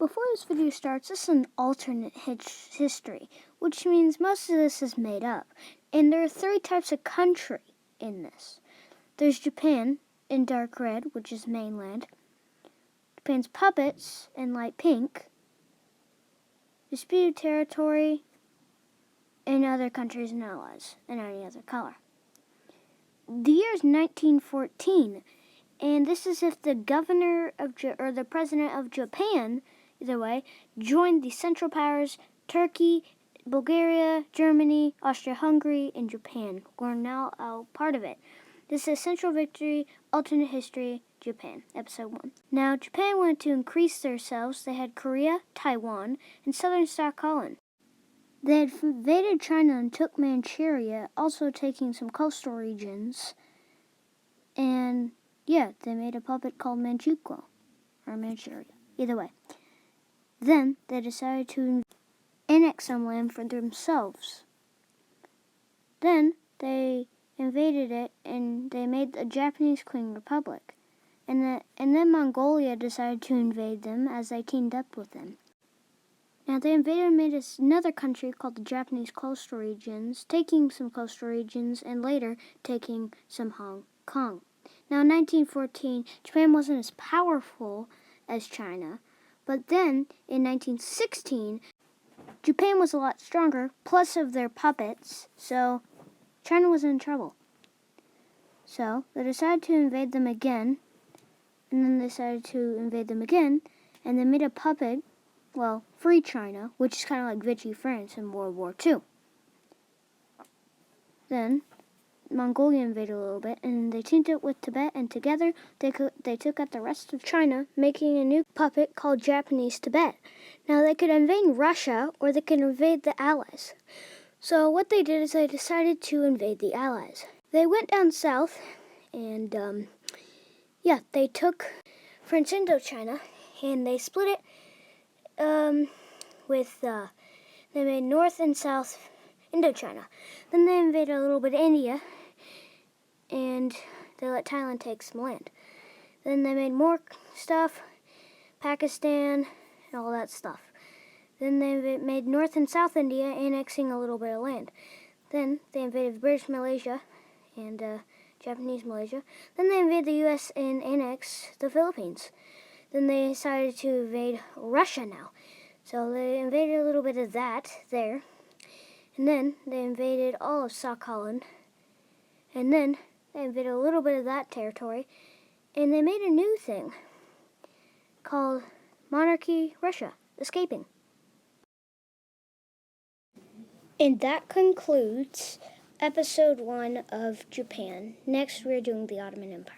Before this video starts, this is an alternate history, which means most of this is made up. And there are 3 types of country in this. There's Japan in dark red, which is mainland. Japan's puppets in light pink. Disputed territory in other countries and allies in any other color. The year is 1914, and this is if the governor of or the president of Japan, either way, joined the Central Powers, Turkey, Bulgaria, Germany, Austria-Hungary, and Japan. We're now a part of it. This is Central Victory, Alternate History, Japan, Episode 1. Now, Japan wanted to increase themselves. They had Korea, Taiwan, and southern Sakhalin. They had invaded China and took Manchuria, also taking some coastal regions. And, yeah, they made a puppet called Manchukuo, or Manchuria, either way. Then, they decided to annex some land for themselves. Then, they invaded it, and they made the Japanese Qing Republic. And then Mongolia decided to invade them as they teamed up with them. Now, they invaded and made another country called the Japanese Coastal Regions, taking some coastal regions and later taking some Hong Kong. Now, in 1914, Japan wasn't as powerful as China, but then in 1916, Japan was a lot stronger, plus of their puppets, so China was in trouble. So they decided to invade them again, and then they decided to invade them again, and they made a puppet, well, Free China, which is kind of like Vichy France in World War II. Then Mongolia invaded a little bit, and they teamed up with Tibet, and together they took out the rest of China, making a new puppet called Japanese Tibet. Now, they could invade Russia, or they could invade the Allies. So what they did is they decided to invade the Allies. They went down south, and, they took French Indochina, and they split it, they made North and South Indochina. Then they invaded a little bit of India, and they let Thailand take some land. Then they made more stuff, Pakistan, and all that stuff. Then they made North and South India, annexing a little bit of land. Then they invaded British Malaysia and Japanese Malaysia. Then they invaded the U.S. and annexed the Philippines. Then they decided to invade Russia now. So they invaded a little bit of that there. And then they invaded all of Sakhalin. And then they invaded a little bit of that territory. And they made a new thing called Monarchy Russia, escaping. And that concludes Episode 1 of Japan. Next, we're doing the Ottoman Empire.